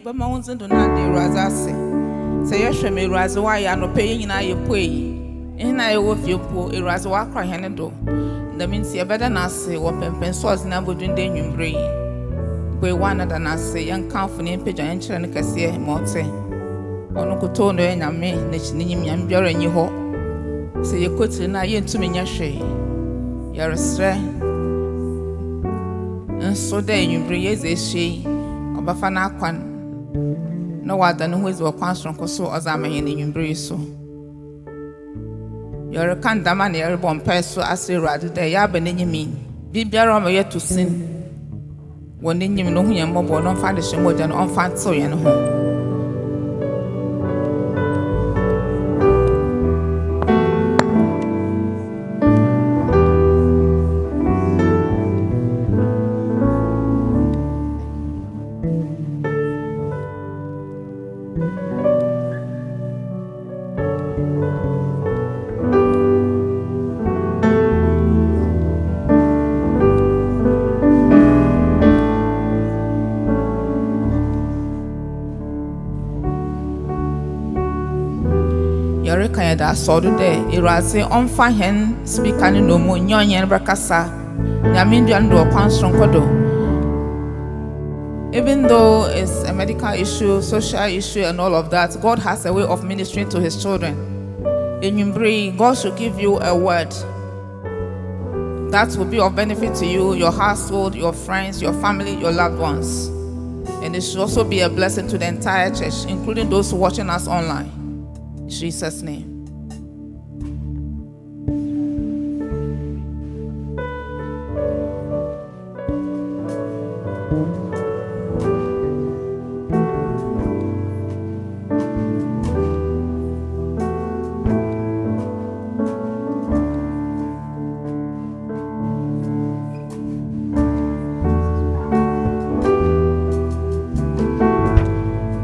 but my own do not do razase. Say, yes, me razaway, and no paying in I pay. And I wolf your poor, a razawa cry handle. That means you better not say what pencils never doing the new brain. But one than I say, young confident pigeon and churn cassia, mote. Ono kutono enya me na chinyim nyambere nyi ho se yekotre na ye ntumi nya hwe yaresre nso da enwumbre yeze hwe obafa na akwan no wada no hozi wakwan sonko so ozamahe na enwumbre so yare kan dama na yare bompa so asre radu da ya ba nenyimi bibiara ma yeto sin woni nyim no hunyam bobo no fa de hyemoja no onfa tso ye no ho. Kayada saw today, Irasi on fine hen speaking no more nyon brakasa, Yamindian do Panstron Kodo. Even though it's a medical issue, social issue, and all of that, God has a way of ministering to His children. In Yumbri, God should give you a word that will be of benefit to you, your household, your friends, your family, your loved ones. And it should also be a blessing to the entire church, including those watching us online. In Jesus' name.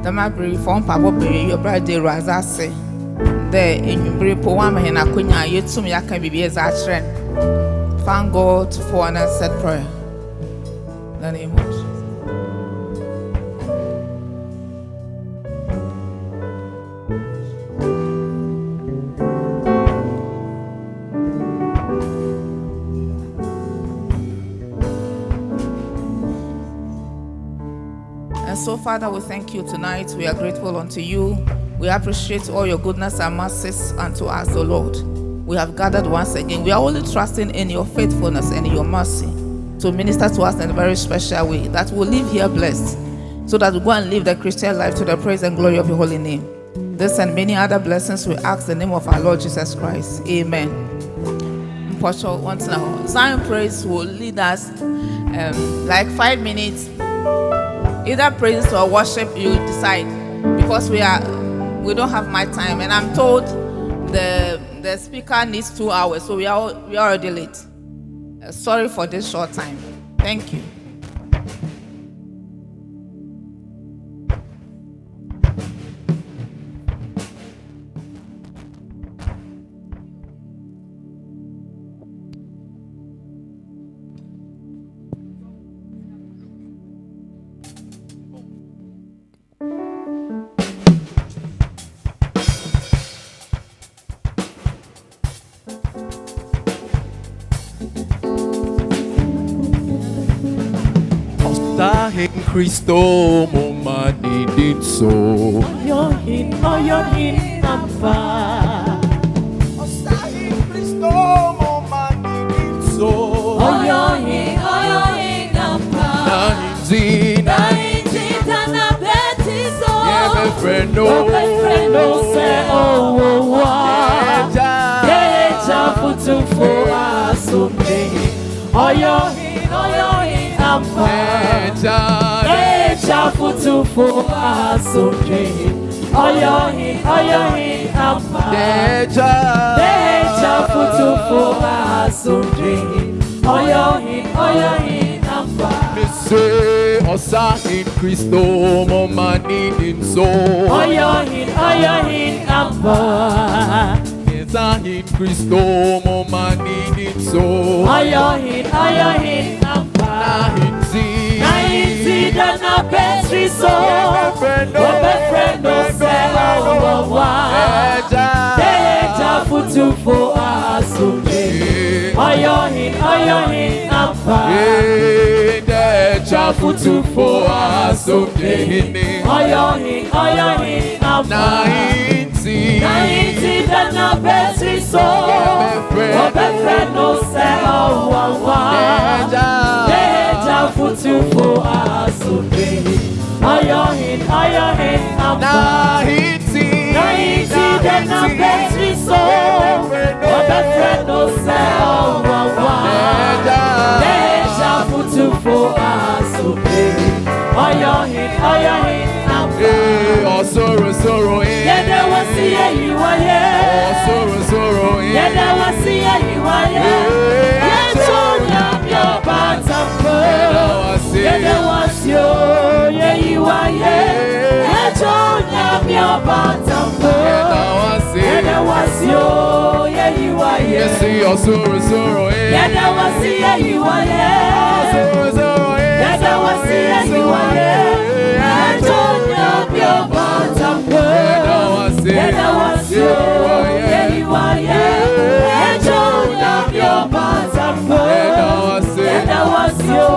The Mabri form Pabo your birthday Razase. There in Yumbri Poama and Akunya, Yetum Yaka Bibi as our friend. Thank God for an answered prayer. The name of Jesus. so, Father, we thank you tonight. We are grateful unto you. We appreciate all your goodness and mercies unto us, O Lord. We have gathered once again. We are only trusting in your faithfulness and your mercy to minister to us in a very special way, that we'll live here blessed, so that we go and live the Christian life to the praise and glory of your holy name. This and many other blessings we ask in the name of our Lord Jesus Christ. Amen. Once now, Zion Praise will lead us like 5 minutes. Either praise or worship, you decide, because we don't have my time, and I'm told the speaker needs 2 hours, so we are already late. Sorry for this short time. Thank you. In Cristo mumani did so. Oyohin ampa. In Cristo mumani did so. Oyohin ampa. Nahinzi tana beti so. Yeah, my friend no. Say oh. Deja futufu asumbe. Oyohin ampa. Deja futufu asumbe. Oyohin ampa. Deja futufu asumbe. Oyohin ampa. Say osa in Cristo mumani did so. Oyohin ampa. In Cristo mumani did so. Oyohin ampa. Nahinzi dana petri so. Obefrendo se owa. Deja futufu asumbe. Oyohin ampa. Deja futufu asumbe. Oyohin ampa. Nahinzi dana petri so. Obefrendo se owa. Deja futufu asumbe. Oyohin ampa. Nahinzi dana petri so. Obefrendo se owa. Deja futufu asumbe. Oyohin ampa. Sorrow Yede wasiye yiwaye. Sorrow Yede wasiye yiwaye. Yeso nyamyo batampo. Yede wasiyo ye yiwaye. Yeso nyamyo batampo. Yede wasiyo ye yiwaye. Sorrow Yede wasiye yiwaye. Yede wasiye yiwaye. Yeso nyamyo batampo. Yede wasiyo ye yiwaye. Yeso nyamyo batampo. Yede wasiyo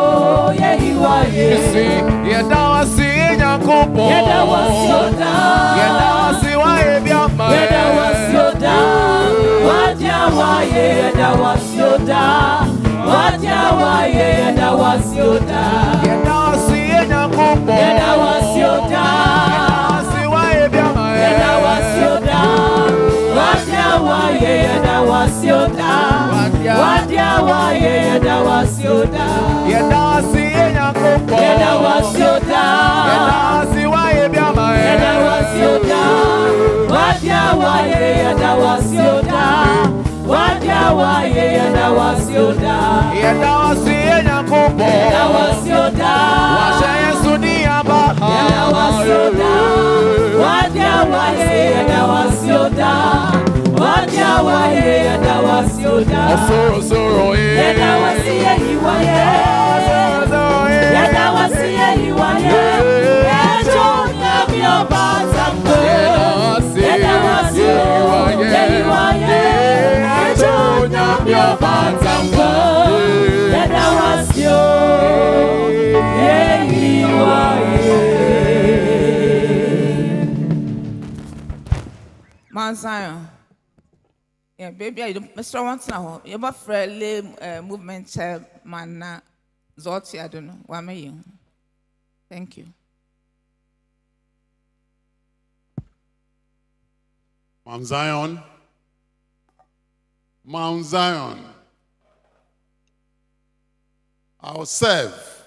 ye yiwaye. Yeda wasi nyakopo. Yede wasiyo da. Yeda wasi wa ebiama. Yede wasiyo da. Wajawaye yede wasiyo da. Wajawaye yede wasiyo da. Yeda wasi nyakopo. Yede wasiyo da. Wasi wa ebiama. Yede wasiyo da. Wajawaye yede wasiyo da. Wajawaye yede wasiyo da. Yeda wasi nyakopo. Yede wasiyo da. Yeda wasi wa ebiama. Yede wasiyo da. Wajawaye yede wasiyo da. Wajawaye yede wasiyo da. Yeda wasi nyakopo. Yede wasiyo da. Washa Yesu ni aba. Yede wasiyo da. Wajawaye yede wasiyo da. Wajawaye yede wasiyo da. Sorrow Yede wasiye yiwaye. Yede wasiye yiwaye. Ejo nyamyo batampo. Yede wasiyo ye yiwaye. Ejo nyamyo batampo. Yede wasiyo ye yiwaye. Mount Zion. Yeah, baby, I don't. Mr. Wants now. You're a friendly movement chairman. Zoti, I don't know. What am I? Thank you. Mount Zion. Mount Zion. I will serve.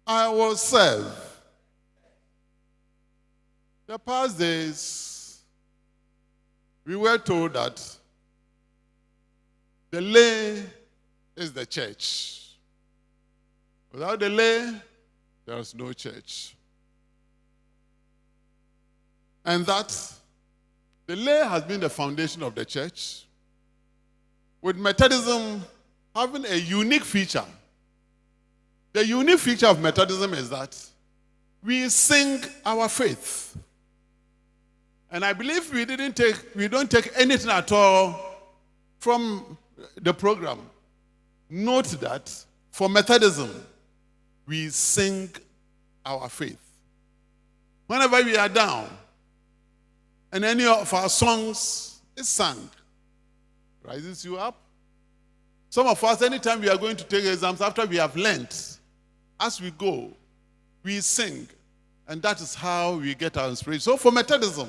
I will serve. The past days, we were told that the lay is the church. Without the lay, there is no church. And that the lay has been the foundation of the church, with Methodism having a unique feature. The unique feature of Methodism is that we sing our faith. And I believe we don't take anything at all from the program. Note that for Methodism, we sing our faith. Whenever we are down, and any of our songs is sung, rises you up. Some of us, anytime we are going to take exams, after we have learnt, as we go, we sing. And that is how we get our inspiration. So for Methodism,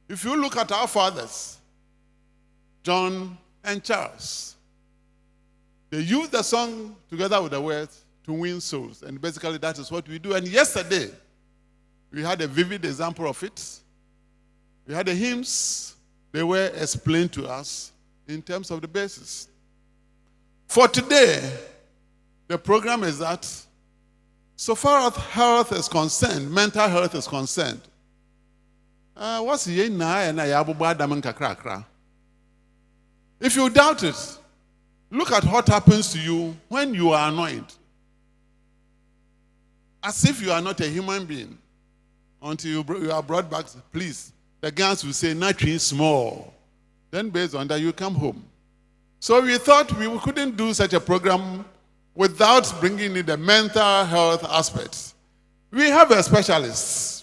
if you look at our fathers, John and Charles, they use the song together with the words to win souls. And basically that is what we do. And yesterday, we had a vivid example of it. We had the hymns. They were explained to us in terms of the basis. For today, the program is that so far as health is concerned, mental health is concerned, if you doubt it, look at what happens to you when you are annoyed. As if you are not a human being. Until you are brought back, please. The guys will say, nothing small. Then based on that, you come home. So we thought we couldn't do such a program without bringing in the mental health aspect. We have a specialist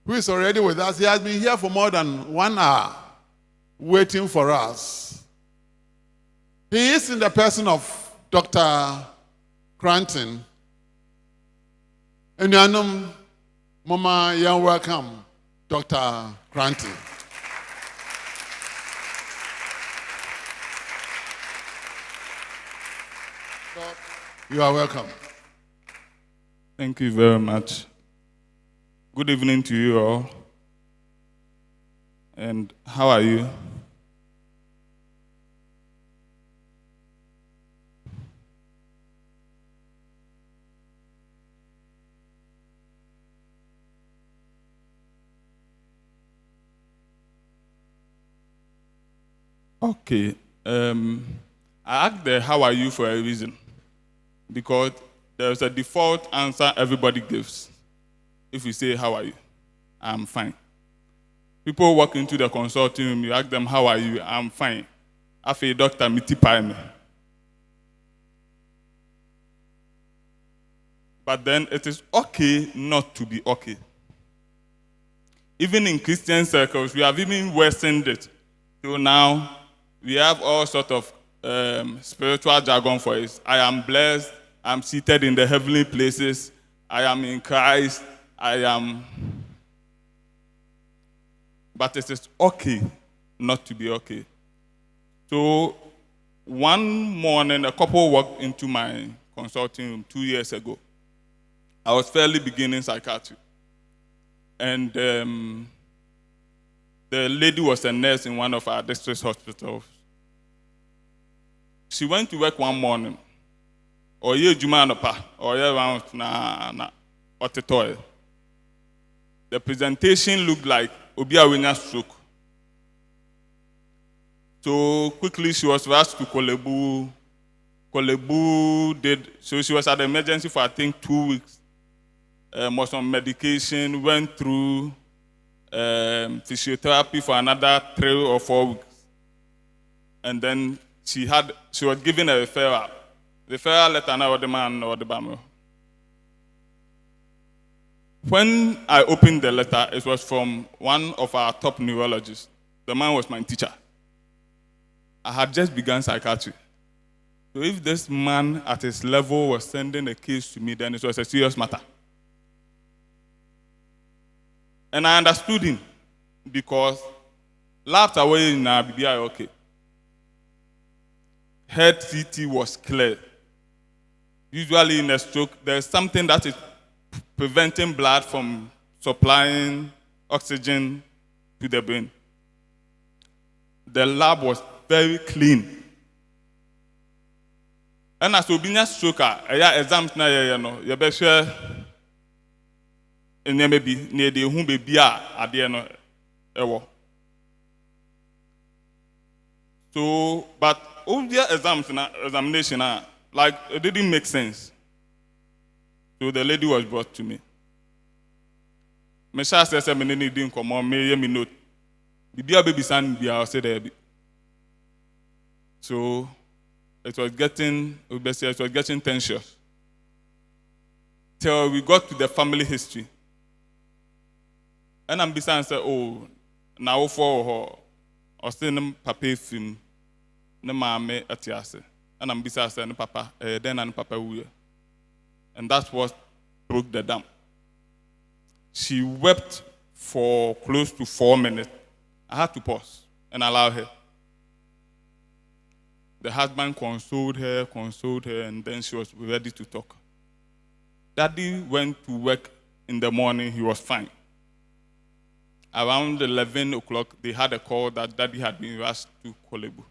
who is already with us. He has been here for more than 1 hour waiting for us. He is in the person of Dr. Cranton. And Mama, you're welcome, Dr. Cranton. You are welcome. Thank you very much. Good evening to you all. And how are you? Okay. I asked the how are you for a reason. Because there's a default answer everybody gives. If you say, how are you? I'm fine. People walk into the consulting room, you ask them, how are you? I'm fine. After Dr. Miti Paime. But then it is okay not to be okay. Even in Christian circles, we have even worsened it. So now, we have all sorts of spiritual jargon for it. I am blessed. I'm seated in the heavenly places. I am in Christ. But it is okay not to be okay. So one morning, a couple walked into my consulting room 2 years ago. I was fairly beginning psychiatry. And the lady was a nurse in one of our district hospitals. She went to work one morning. Or ye Jumanopa, or ye round na otetoy. The presentation looked like Obia Winya stroke. So quickly she was rushed to Kolebu. Kolebu did, so she was at the emergency for I think 2 weeks. Was on medication, went through physiotherapy for another 3 or 4 weeks. And then she was given a referral. Referral letter now the man or the BAMO. When I opened the letter, it was from one of our top neurologists. The man was my teacher. I had just begun psychiatry. So if this man at his level was sending a case to me, then it was a serious matter. And I understood him because laughed away in our BBI, okay. Head CT was clear. Usually in a stroke, there's something that is preventing blood from supplying oxygen to the brain. The lab was very clean. And as obinya stroke, exams na you be sure and maybe near the home baby at the end ewo. So, but all the examination, like it didn't make sense. So the lady was brought to me. Mesha says I didn't come on me note. Bibia baby son be I said there. So it was getting tensions. Till we got to the family history. And I'm beside and said, oh, now for her or send papa film ne mame atiase. And I'm beside saying papa, then and papa will. And that's what broke the dam. She wept for close to 4 minutes. I had to pause and allow her. The husband consoled her, and then she was ready to talk. Daddy went to work in the morning, he was fine. Around 11 o'clock, they had a call that Daddy had been rushed to Korle Bu.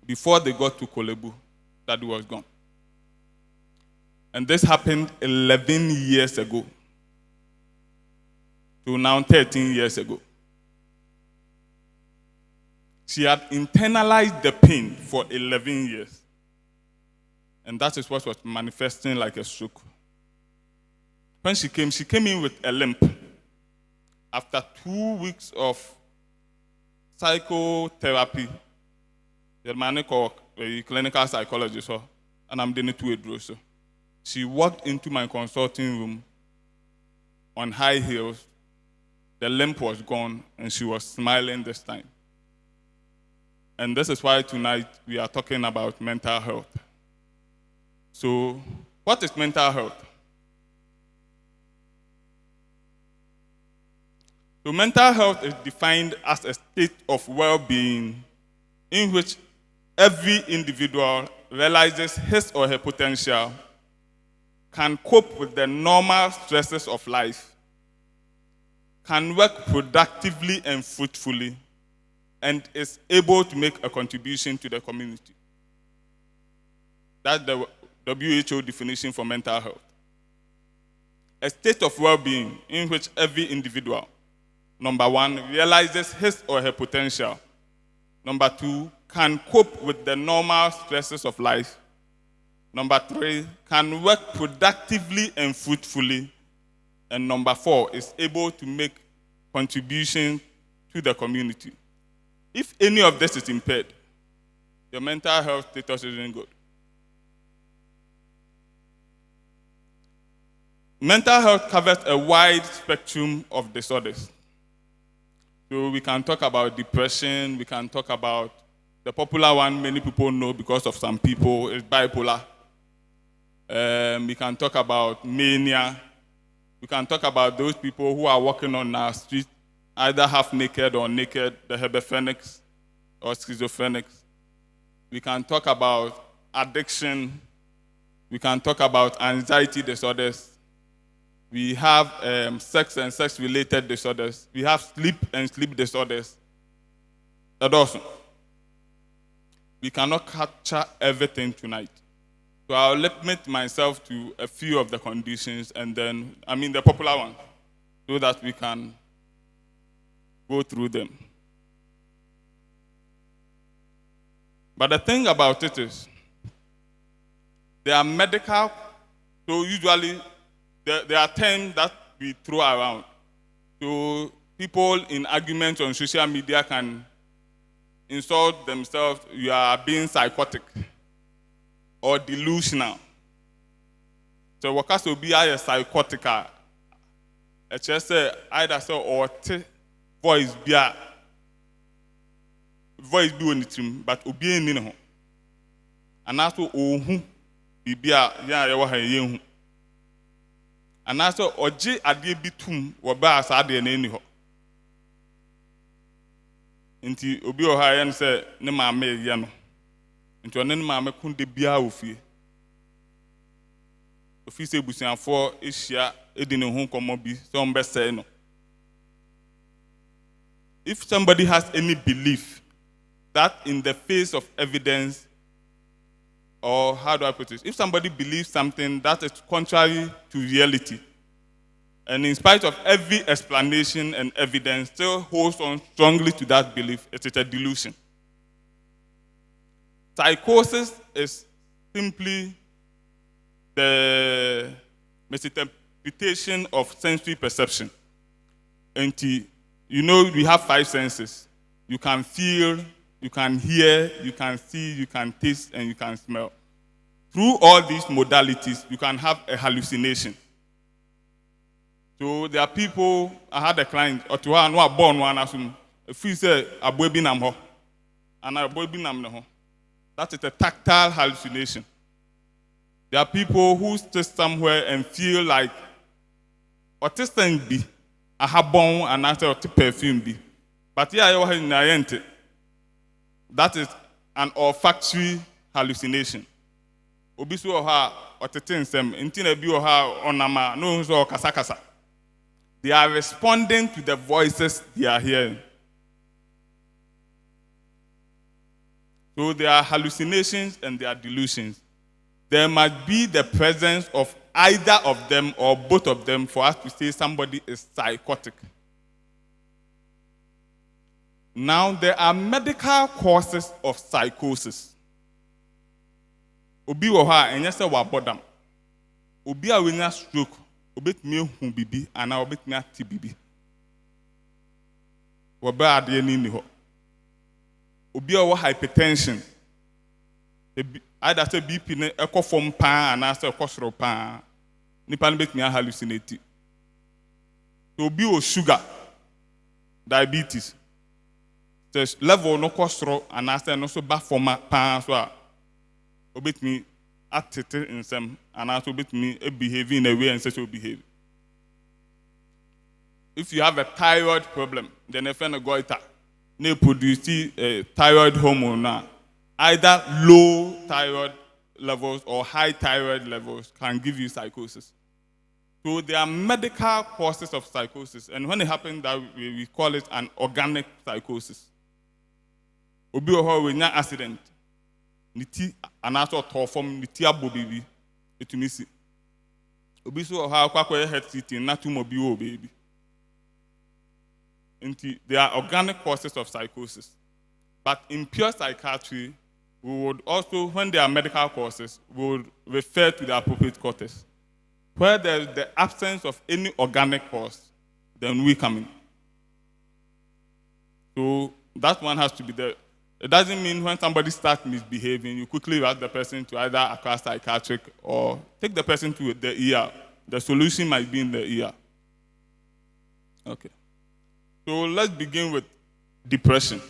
Before they got to Korle Bu, Daddy was gone. And this happened 11 years ago. To now 13 years ago. She had internalized the pain for 11 years. And that is what was manifesting like a stroke. When she came in with a limp. After 2 weeks of psychotherapy, the man called a clinical psychologist, and I'm doing it to a so. She walked into my consulting room on high heels. The limp was gone, and she was smiling this time. And this is why tonight we are talking about mental health. So, what is mental health? So, mental health is defined as a state of well-being in which every individual realizes his or her potential, can cope with the normal stresses of life, can work productively and fruitfully, and is able to make a contribution to the community. That's the WHO definition for mental health. A state of well-being in which every individual, number one, realizes his or her potential. Number two, can cope with the normal stresses of life. Number three, can work productively and fruitfully. And number four, is able to make contribution to the community. If any of this is impaired, your mental health status isn't good. Mental health covers a wide spectrum of disorders. So we can talk about depression, we can talk about the popular one many people know because of some people is bipolar. We can talk about mania. We can talk about those people who are walking on our street, either half naked or naked, the hebephrenics or schizophrenics. We can talk about addiction. We can talk about anxiety disorders. We have sex and sex-related disorders. We have sleep and sleep disorders. That also. We cannot capture everything tonight. So I'll limit myself to a few of the conditions and then, the popular ones, so that we can go through them. But the thing about it is, they are medical, so usually there are terms that we throw around. So people in arguments on social media can insult themselves, you are being psychotic or delusional. So what will be a psychotic a chest either so or voice be on it, but obeying in home. And also, oh, be ya, you are young. And also, Oji Adi Bitum, or Bass Adi and any ho. Into Obio High and say, Nema me yano. Into an enema me kunde bia ufi. Office Busian for Asia, Edin home comobi, some best say no. If somebody has any belief that in the face of evidence, or how do I put it? If somebody believes something that is contrary to reality, and in spite of every explanation and evidence, still holds on strongly to that belief, it is a delusion. Psychosis is simply the misinterpretation of sensory perception. And we have 5 senses. You can feel, you can hear, you can see, you can taste, and you can smell. Through all these modalities, you can have a hallucination. So there are people, I had a client, or to one born one, if we say a baby nam and a baby nam, that is a tactile hallucination. There are people who stay somewhere and feel like autistic be a habon and after perfume be. But yeah, that is an olfactory hallucination. Obisu oha otetin sem intina bi oha onama no so kasakasa. They are responding to the voices they are hearing. So there are hallucinations and there are delusions. There must be the presence of either of them or both of them for us to say somebody is psychotic. Now, there are medical causes of psychosis. Obi woha enyese wa bodam. Obi a wenya stroke, obetumi hu bibi ana obetumi ati bibi. Woba ade ni ho. Obi a wo hypertension. Either say BP ne ekɔ fam pa ana say ekɔ soro pa. Nipa no betumi hallucinate. So obi o sugar, diabetes. The level no kɔ and ana say no so ba fam pa so a obetumi atete nsɛm ana so obetumi behave in a way and say so behave. If you have a thyroid problem, then if you goiter, they produce thyroid hormone now. Either low thyroid levels or high thyroid levels can give you psychosis. So there are medical causes of psychosis, and when it happens, that we call it an organic psychosis. Obi oho we nya accident, niti anaso torform niti abobibi etumisi. Obi so oho akwa head sitting na tumobi o baby. There are organic causes of psychosis. But in pure psychiatry, we would also, when there are medical causes, we would refer to the appropriate causes. Where there is the absence of any organic cause, then we come in. So that one has to be there. It doesn't mean when somebody starts misbehaving, you quickly rush the person to either acquire psychiatric or take the person to the ER. The solution might be in the ER. Okay. So let's begin with depression.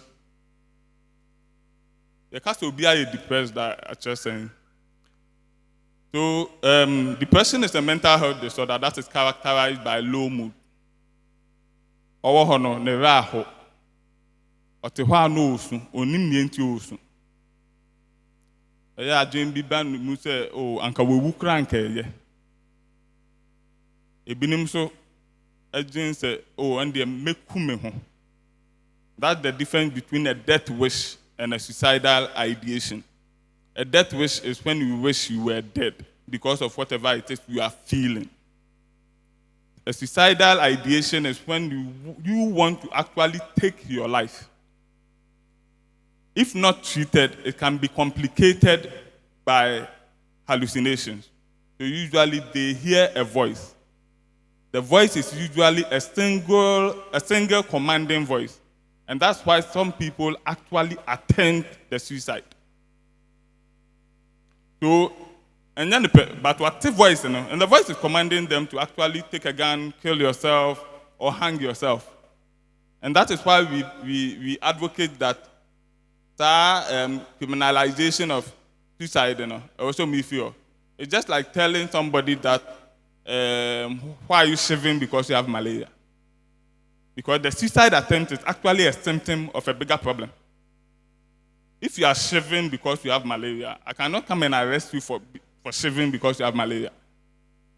The case will be depressed that I just saying. So depression is a mental health disorder that is characterized by low mood. Owo hono ne raho. Ote hwa no osu, onim nie nti osu. Eya adwen bi ban mu se o anka wewu kra anka ye. Ebinim so adwen se o ande meku me ho. That's the difference between a death wish and a suicidal ideation. A death wish is when you wish you were dead because of whatever it is you are feeling. A suicidal ideation is when you want to actually take your life. If not treated, it can be complicated by hallucinations. So usually they hear a voice. The voice is usually a single commanding voice. And that's why some people actually attempt the suicide. So And then but what voice, and the voice is commanding them to actually take a gun, kill yourself, or hang yourself. And that is why we advocate that criminalization of suicide, also me feel. It's just like telling somebody that why are you shivering because you have malaria? Because the suicide attempt is actually a symptom of a bigger problem. If you are shivering because you have malaria, I cannot come and arrest you for shivering because you have malaria.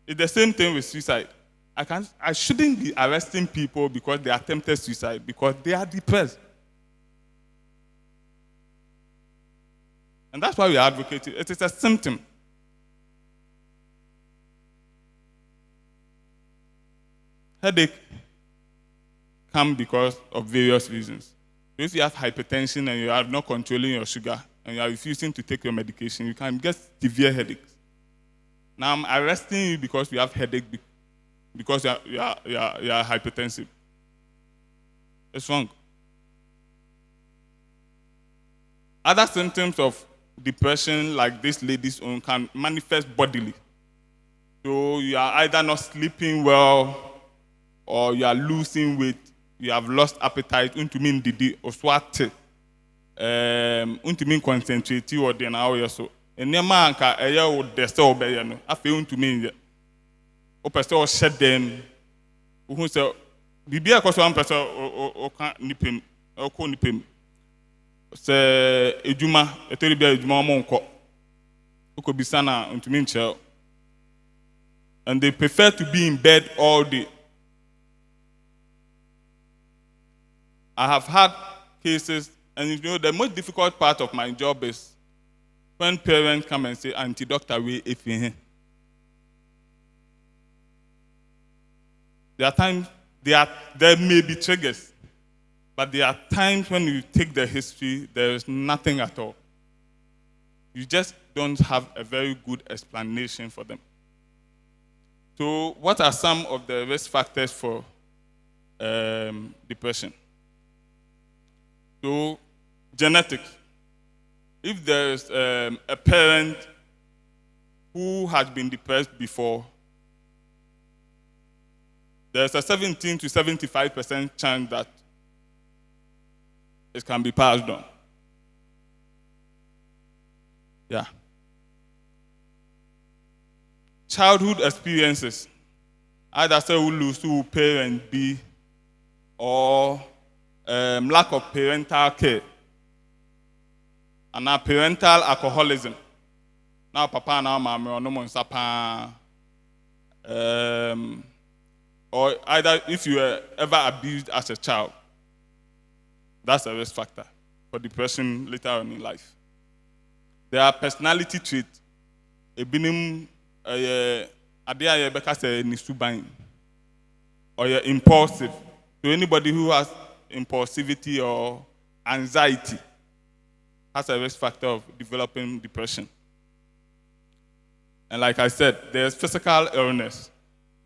It's the same thing with suicide. I shouldn't be arresting people because they attempted suicide, because they are depressed. And that's why we advocate it. It is a symptom. Headache come because of various reasons. So if you have hypertension and you are not controlling your sugar and you are refusing to take your medication, you can get severe headaches. Now I'm arresting you because you have headache because you are hypertensive. It's wrong. Other symptoms of depression, like this lady's own, can manifest bodily. So you are either not sleeping well, or you are losing weight, you have lost appetite, untumin didi oswate, untumin concentrate or den hour so. And near manka a year would the store bayano, I feel untumin yet. O pastor shed them who say, Bibia cause one person or can't nip him or co nip him. Say Ejuma, a terrible Ejuma monko, who could be sana untumin child. And they prefer to be in bed all day. I have had cases, and the most difficult part of my job is when parents come and say, "Auntie doctor, we if you." There are times there may be triggers, but there are times when you take the history, there is nothing at all. You just don't have a very good explanation for them. So, what are some of the risk factors for depression? So, genetics. If there's a parent who has been depressed before, there's a 17 to 75% chance that it can be passed on. Yeah. Childhood experiences, either say we lose to parent B, or lack of parental care, and now parental alcoholism. Now papa now mama or no one sapa, or either if you were ever abused as a child, that's a risk factor for depression later on in life. There are personality traits. Ebinim adia yebeka say nisuban, or you're impulsive. So anybody who has impulsivity or anxiety has a risk factor of developing depression. And like I said, there's physical illness,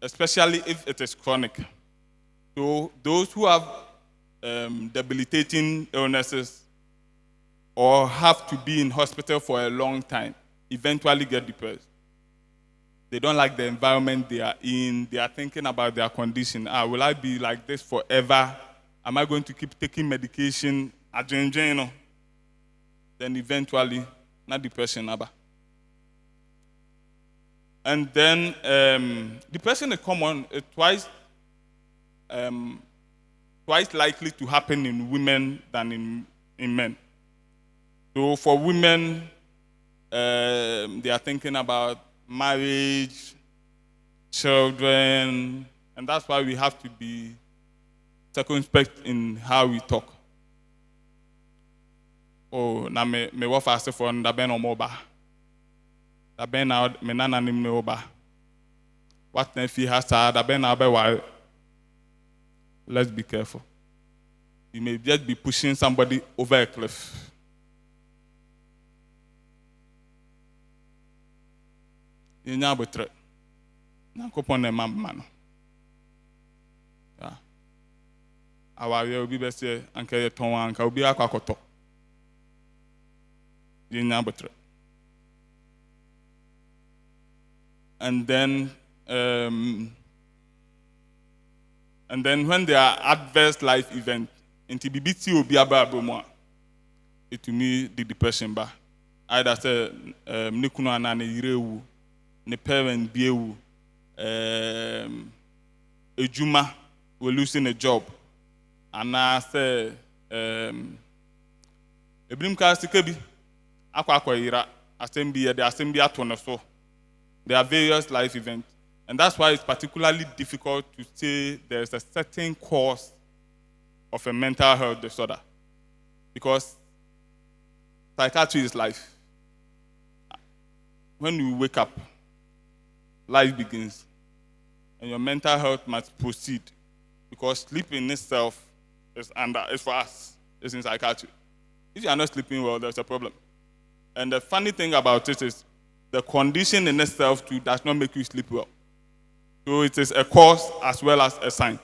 especially if it is chronic. So those who have debilitating illnesses or have to be in hospital for a long time eventually get depressed. They don't like the environment they are in. They are thinking about their condition. Will I be like this forever? Am I going to keep taking medication? Then eventually, not depression. And then depression is common. It's twice likely to happen in women than in men. So for women, they are thinking about marriage, children, and that's why we have to be circumspect in how we talk. Oh, na me wa fast for na ben omoba. Da ben na me nana nim ne oba. What na fi has da ben na be wa. Let's be careful. You may just be pushing somebody over a cliff. Inya betre. Na kopon na mama no. Yeah. Awari obi be say anka ye ton anka obi akwakoto. Inya betre. And then when there are adverse life events, into BBT will be about it to me the depression ba. Either say nikuno anane yirewu, ne parent biewu, ejuma we're losing a job, and I say ebrim ka sikebi akwa yira assembly the assembly atono so. There are various life events, and that's why it's particularly difficult to say there's a certain cause of a mental health disorder, because psychiatry is life. When you wake up, life begins, and your mental health must proceed, because sleep in itself is for us. It's in psychiatry. If you are not sleeping well, there's a problem. And the funny thing about it is, the condition in itself too does not make you sleep well. So it is a cause as well as a sign.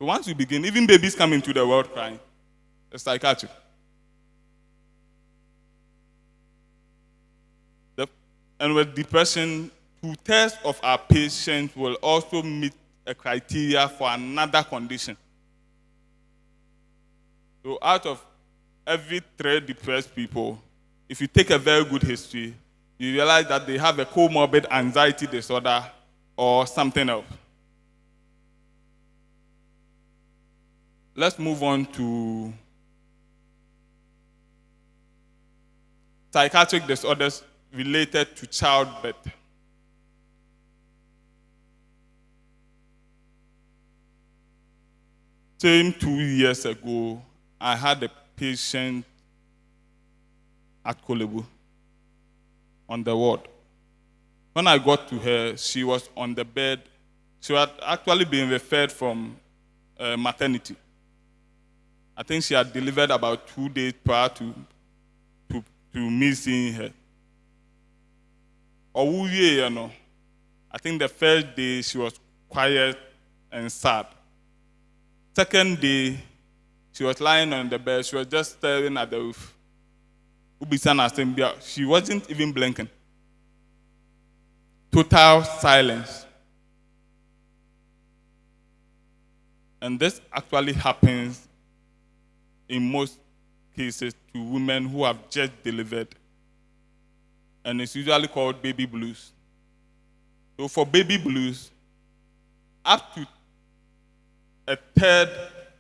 So once you begin, even babies come into the world crying. It's psychiatry. And with depression, 2/3 of our patients will also meet a criteria for another condition. So out of every 3 depressed people, if you take a very good history, you realize that they have a comorbid anxiety disorder or something else. Let's move on to psychiatric disorders related to childbirth. Same 2 years ago, I had a patient at Kolebu on the ward. When I got to her, she was on the bed. She had actually been referred from maternity. I think she had delivered about 2 days prior to me seeing her. I think the first day she was quiet and sad. Second day, she was lying on the bed. She was just staring at the roof. She wasn't even blinking. Total silence. And this actually happens in most cases to women who have just delivered. And it's usually called baby blues. So for baby blues, up to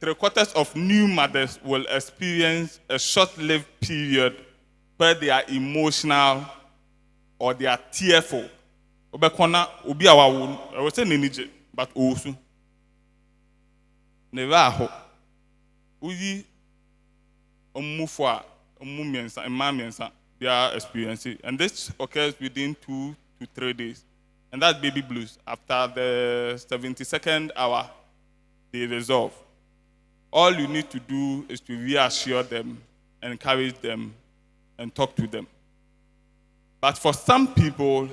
3/4 of new mothers will experience a short-lived period where they are emotional or they are tearful. I would say ninije, but also never aho. Uyi omufwa omumiensa they are experiencing, and this occurs within 2 to 3 days, and that's baby blues. After the 72nd hour, they resolve. All you need to do is to reassure them, encourage them, and talk to them. But for some people,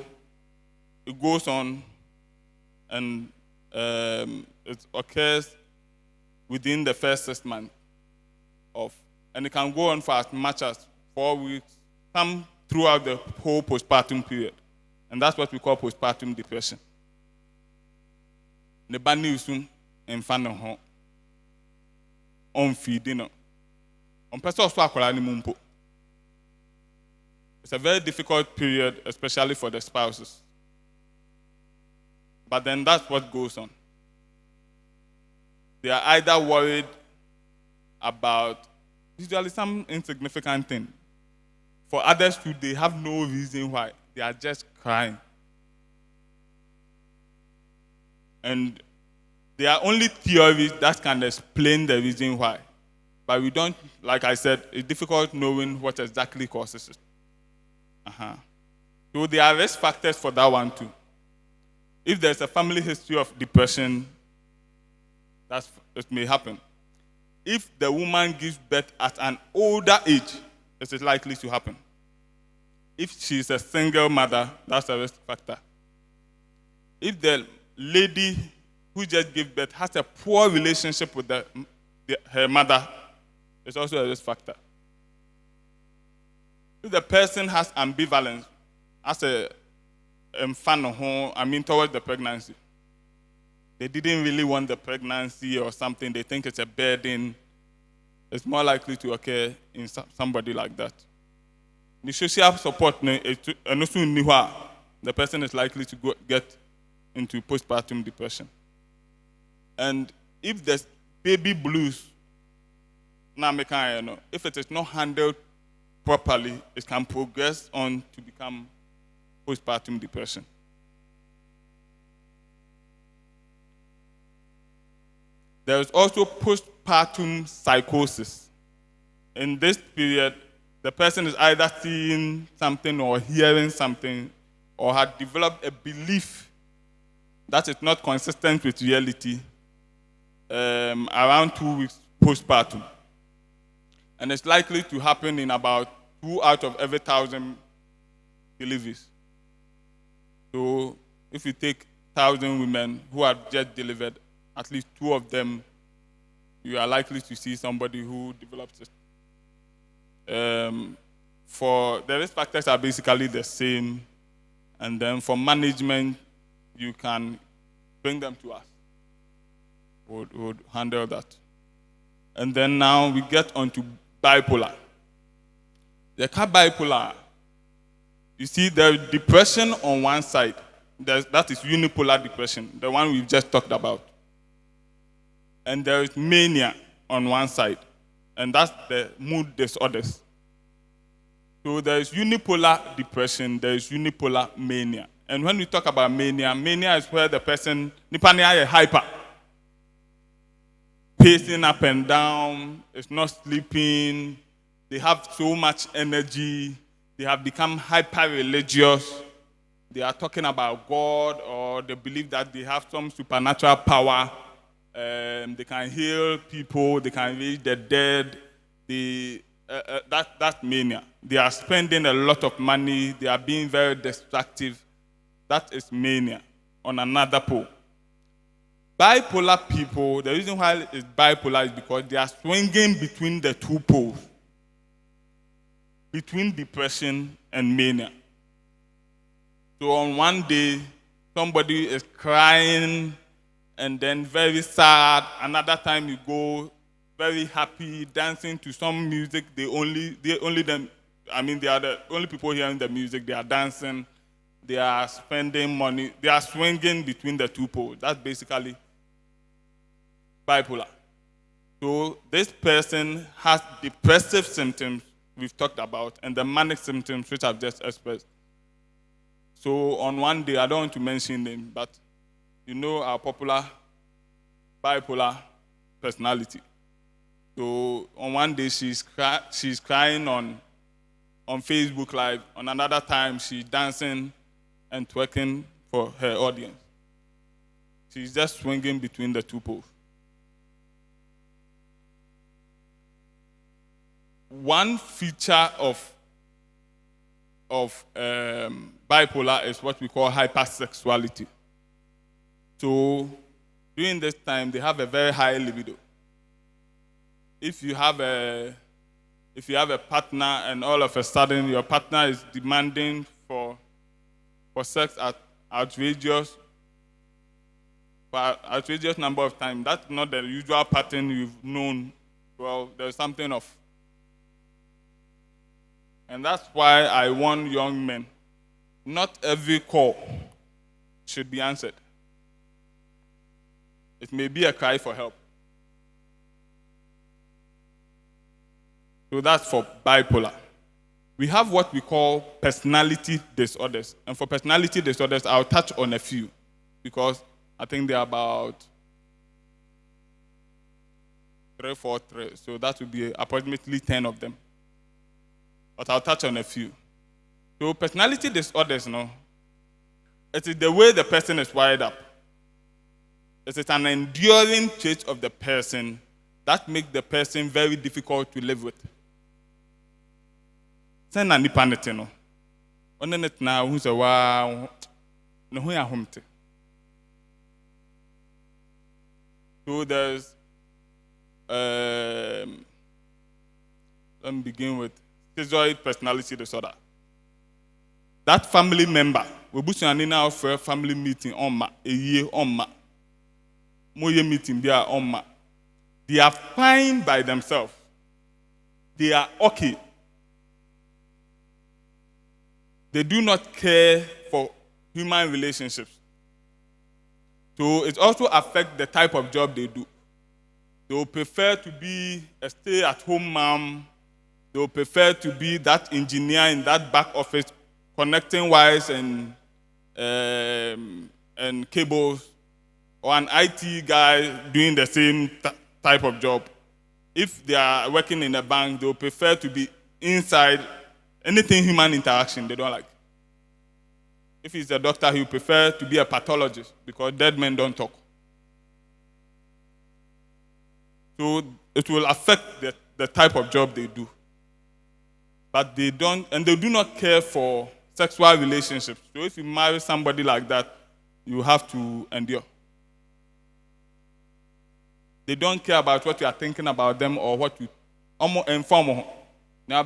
it goes on, and it occurs within the first 6 months and it can go on for as much as 4 weeks, some throughout the whole postpartum period. And that's what we call postpartum depression. The bad news in front of home. On feeding. It's a very difficult period, especially for the spouses. But then that's what goes on. They are either worried about usually some insignificant thing. For others too, they have no reason why. They are just crying. And there are only theories that can explain the reason why. But we don't, like I said, it's difficult knowing what exactly causes it. So there are risk factors for that one too. If there's a family history of depression, it may happen. If the woman gives birth at an older age, it is likely to happen. If she's a single mother, that's a risk factor. If the lady who just gave birth has a poor relationship with her mother, it's also a risk factor. If the person has ambivalence, as a towards the pregnancy. They didn't really want the pregnancy or something. They think it's a burden. It's more likely to occur in somebody like that. The social support, and also the person is likely to get into postpartum depression. And if there's baby blues, if it is not handled properly, it can progress on to become postpartum depression. There is also postpartum psychosis. In this period, the person is either seeing something or hearing something or had developed a belief that is not consistent with reality around 2 weeks postpartum. And it's likely to happen in about 2 out of every 1,000 deliveries. So if you take 1,000 women who have just delivered, at least 2 of them, you are likely to see somebody who develops it. For the risk factors are basically the same, and then for management, you can bring them to us. Would handle that. And then now we get onto bipolar. The bipolar, you see the depression on one side, that is unipolar depression, the one we've just talked about. And there is mania on one side, and that's the mood disorders. So there is unipolar depression, there is unipolar mania. And when we talk about mania, mania is where the person, is hyper, pacing up and down, is not sleeping, they have so much energy, they have become hyper-religious, they are talking about God, or they believe that they have some supernatural power. They can heal people, they can raise the dead. That's mania. They are spending a lot of money, they are being very destructive. That is mania on another pole. Bipolar people, the reason why it's bipolar is because they are swinging between the 2 poles, between depression and mania. So on one day, somebody is crying and then very sad. Another time you go very happy, dancing to some music. They are the only people hearing the music. They are dancing. They are spending money. They are swinging between the 2 poles. That's basically bipolar. So this person has depressive symptoms we've talked about and the manic symptoms which I've just expressed. So on one day, I don't want to mention them, but you know our popular bipolar personality. So on one day she's crying on Facebook Live. On another time she's dancing and twerking for her audience. She's just swinging between the 2 poles. One feature of bipolar is what we call hypersexuality. So during this time, they have a very high libido. If you have a partner and all of a sudden your partner is demanding for sex at outrageous number of times, that's not the usual pattern you've known. Well, there's something off. And that's why I warn young men, not every call should be answered. It may be a cry for help. So that's for bipolar. We have what we call personality disorders. And for personality disorders, I'll touch on a few because I think there are about 3, 4, 3. So that would be approximately 10 of them. But I'll touch on a few. So personality disorders, it is the way the person is wired up. It is an enduring trait of the person that makes the person very difficult to live with. So there's let me begin with schizoid personality disorder. That family member We busuani now for family meeting on ma a year on ma. Moye meeting there on ma. They are fine by themselves. They are okay. They do not care for human relationships. So it also affects the type of job they do. They will prefer to be a stay-at-home mom. They will prefer to be that engineer in that back office, connecting wires and cables, or an IT guy doing the same type of job. If they are working in a bank, they will prefer to be inside. Anything human interaction, they don't like. If he's a doctor, he will prefer to be a pathologist because dead men don't talk. So it will affect the type of job they do. But they don't, and they do not care for sexual relationships. So if you marry somebody like that, you have to endure. They don't care about what you are thinking about them or what you inform. Now,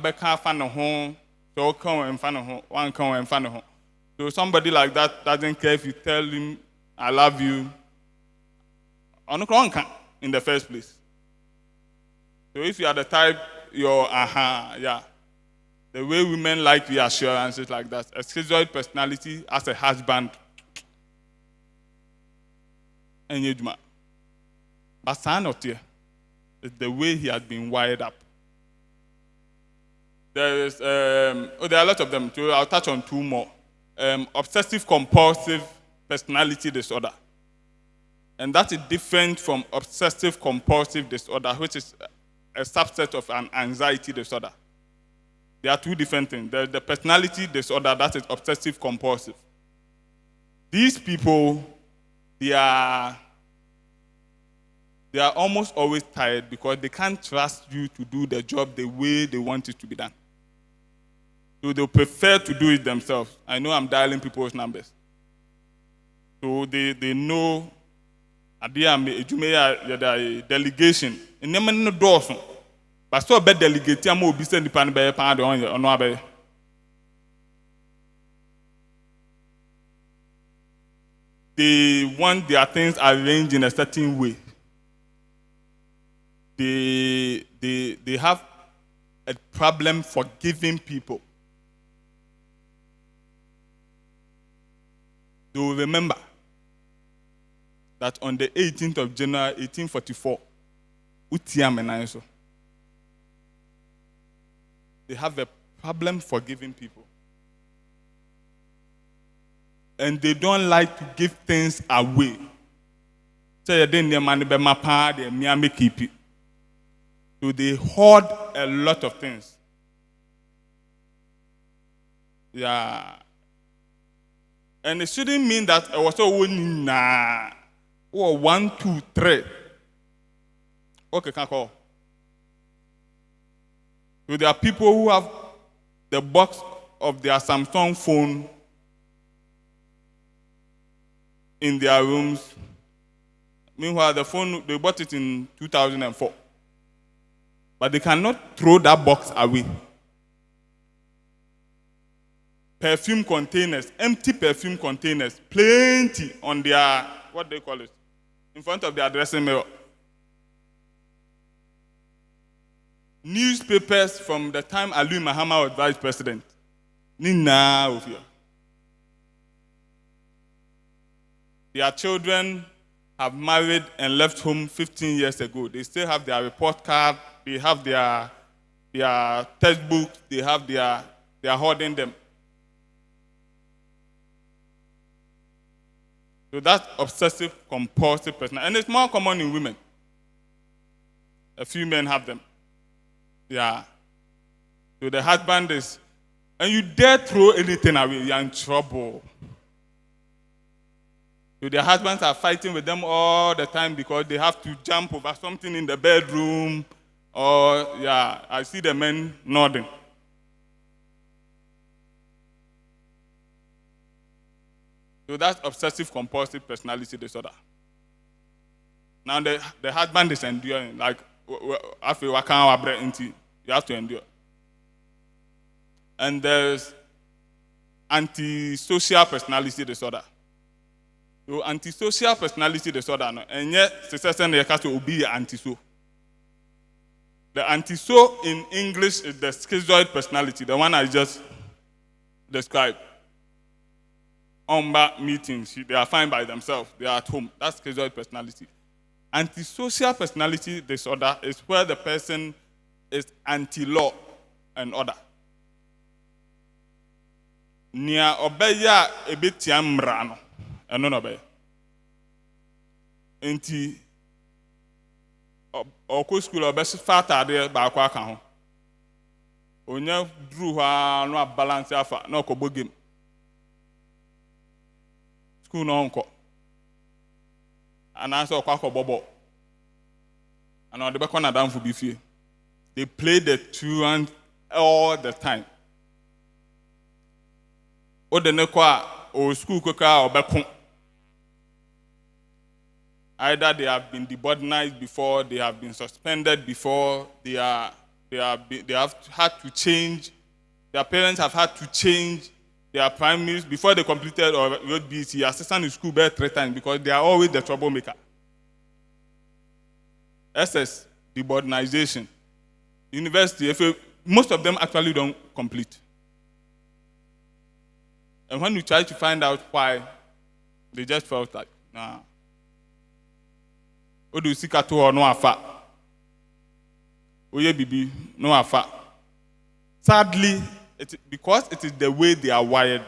so somebody like that doesn't care if you tell him, I love you, in the first place. So if you are the type, you're, yeah. The way women like reassurances like that. A schizoid personality as a husband. And but not here. It's the way he has been wired up. There are a lot of them. So I'll touch on two more. Obsessive compulsive personality disorder. And that is different from obsessive compulsive disorder, which is a subset of an anxiety disorder. They are two different things. There's the personality disorder, that is obsessive compulsive. These people, they are almost always tired because they can't trust you to do the job the way they want it to be done. So they'll prefer to do it themselves. I know I'm dialing people's numbers. So they know a delegation. And never no doors. But so bad delegate, I'm be sent the pan by pound on your. They want their things arranged in a certain way. They have a problem forgiving people. They will remember that on the 18th of January 1844, they have a problem forgiving people. And they don't like to give things away. So they hoard a lot of things. Yeah. And it shouldn't mean that I was winning 1, 2, 3. Okay, can I call? So there are people who have the box of their Samsung phone in their rooms. Meanwhile, the phone, they bought it in 2004. But they cannot throw that box away. Perfume containers, empty perfume containers, plenty on their, what they call it, in front of their dressing mirror. Newspapers from the time Ali Muhammad was vice president. Nina of here. Their children have married and left home 15 years ago. They still have their report card, they have their textbooks, they are hoarding them. So that's obsessive compulsive personality. And it's more common in women. A few men have them. Yeah. So the husband is, and you dare throw anything away, you're in trouble. So their husbands are fighting with them all the time because they have to jump over something in the bedroom. Or, yeah, I see the men nodding. So that's obsessive compulsive personality disorder. Now the husband is enduring, like, after you have to endure. And there's antisocial personality disorder. So antisocial personality disorder, no, and yet the will be antisocial. The antisocial in English is the schizoid personality, the one I just described. Umba meetings, they are fine by themselves, they are at home. That's schizoid personality. Antisocial personality disorder is where the person is anti-law and order. Nia obeya ebetia mrano, eno nobe. Enti oko school obesi fata de ba akwa ka ho. Onya drew ha no balance afa na okobo game. School no onko. And answer okwa bobo. And on the back on Adam for bifie. They play the truant all the time. O de nekwa o school koka obekon. Either they have been debordinized before, they have been suspended before, they have had to change. Their parents have had to change their primaries before they completed or wrote BC. Assistant in school bear 3 times because they are always the troublemaker. SS, debordinization. University, most of them actually don't complete. And when you try to find out why, they just felt like, nah. Odu sikato or no afa. Oye bibi, no afa. Sadly, because it is the way they are wired,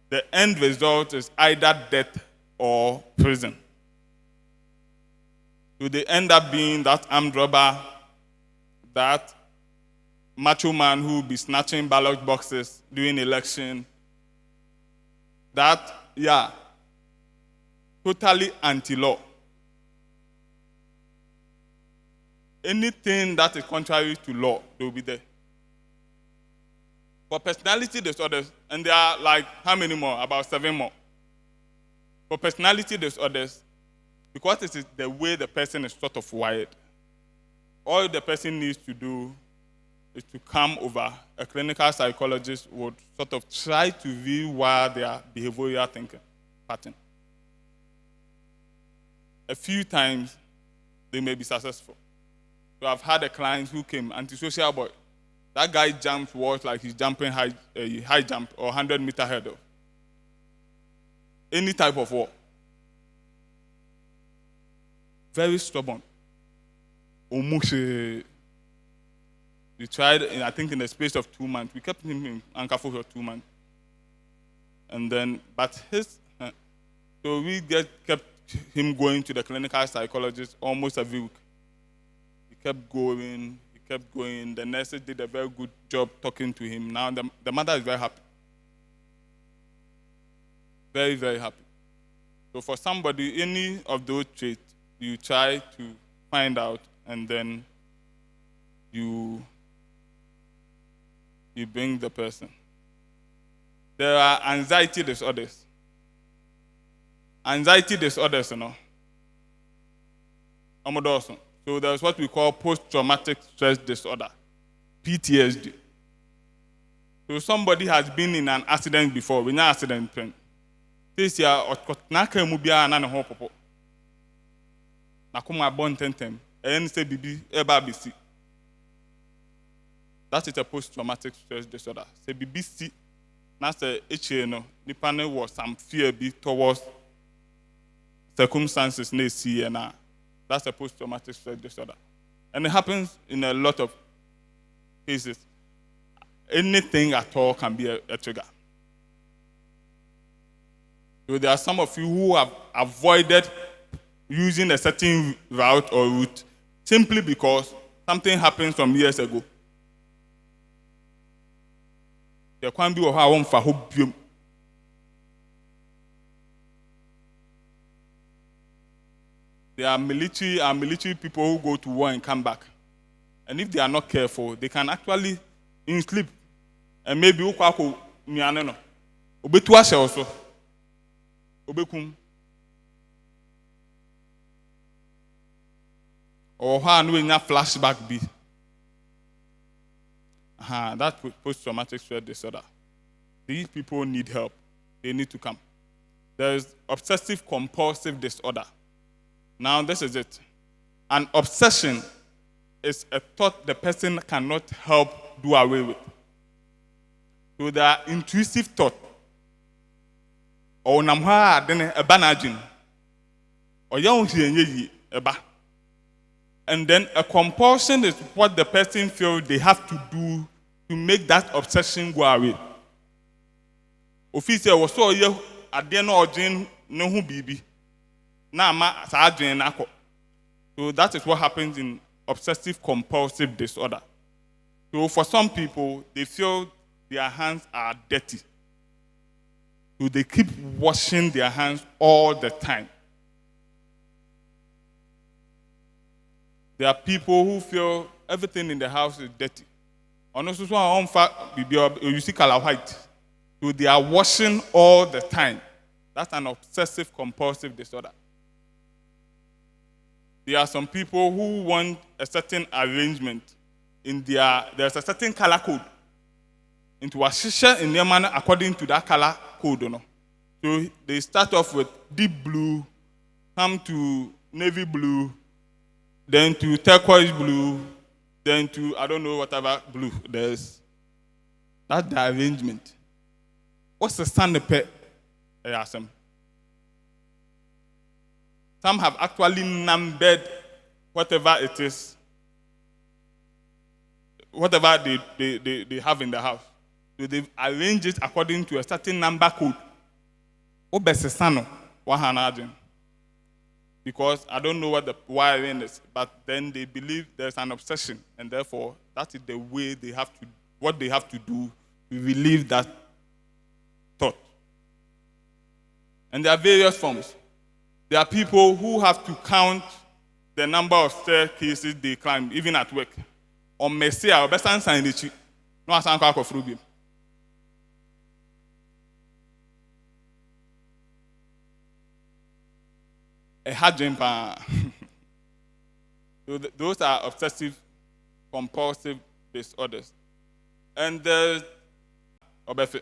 the end result is either death or prison. So they end up being that armed robber, that macho man who will be snatching ballot boxes during election, that, totally anti-law. Anything that is contrary to law, they will be there. For personality disorders, and there are like, how many more? About 7 more. For personality disorders, because it is the way the person is sort of wired, all the person needs to do is to come over. A clinical psychologist would sort of try to rewire their behavioral thinking pattern. A few times, they may be successful. So I've had a client who came, antisocial boy. That guy jumps walls like he's jumping high jump or 100-meter hurdle. Any type of wall. Very stubborn. Omushe. We tried, I think, in the space of 2 months. We kept him in Ankafo for 2 months. And then, so we kept him going to the clinical psychologist almost every week. He kept going. The nurses did a very good job talking to him. Now the mother is very happy. Very, very happy. So for somebody, any of those traits, you try to find out, and then you bring the person. There are anxiety disorders. Anxiety disorders, So there's what we call post-traumatic stress disorder, PTSD. So somebody has been in an accident before, we know accident pain. This year, Naka Mubia and Hopopo. Nakuma born tentem, and say BB, BC. That is a post-traumatic stress disorder. Say BBC, that's a HNO. The panel was some fear towards circumstances they see, and that's a post-traumatic stress disorder. And it happens in a lot of cases. Anything at all can be a trigger. So there are some of you who have avoided using a certain route or route simply because something happened some years ago. There can be a for hope. There are military people who go to war and come back. And if they are not careful, they can actually in sleep. And maybe ukako mianeno. Obetuashe also. Obekum. Or how no nya flashback be. That post-traumatic stress disorder. these people need help. They need to come. There's obsessive compulsive disorder. Now, this is it. An obsession is a thought the person cannot help do away with. So there are intrusive thought. Or namha adene eba na adwene. Or young eba. And then a compulsion is what the person feels they have to do to make that obsession go away. Officer was so ye ade na odwen ne ho bibi. Na ama sa adwen na akọ. So that is what happens in obsessive compulsive disorder. So for some people, they feel their hands are dirty. So they keep washing their hands all the time. There are people who feel everything in the house is dirty. You see color white. So they are washing all the time. That's an obsessive compulsive disorder. There are some people who want a certain arrangement in there's a certain color code. Into a shisha in their manner according to that color code. So they start off with deep blue, come to navy blue, then to turquoise blue, then to, I don't know, whatever blue. That's the arrangement. What's the standard? Some have actually numbered whatever it is, whatever they have in the house. So they've arranged it according to a certain number code. Because I don't know what the wiring is, but then they believe there's an obsession, and therefore that is the way what they have to do to relieve that thought. And there are various forms. There are people who have to count the number of staircases they climb, even at work. Or Messiah, or best answer in the chief. No, I can't call for you. A hard jumper. Those are obsessive compulsive disorders. And there's Obefe.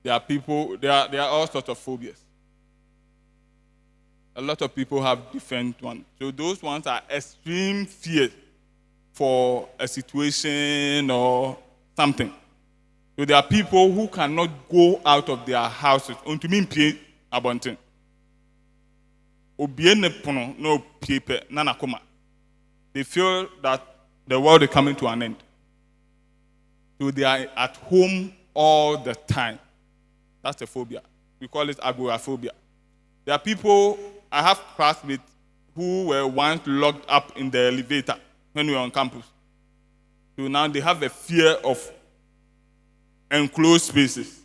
There are people, there are all sorts of phobias. A lot of people have different ones. So those ones are extreme fear for a situation or something. So there are people who cannot go out of their houses. They feel that the world is coming to an end. So they are at home all the time. That's a phobia. We call it agoraphobia. There are people, I have classmates who were once locked up in the elevator when we were on campus. So now they have a fear of enclosed spaces.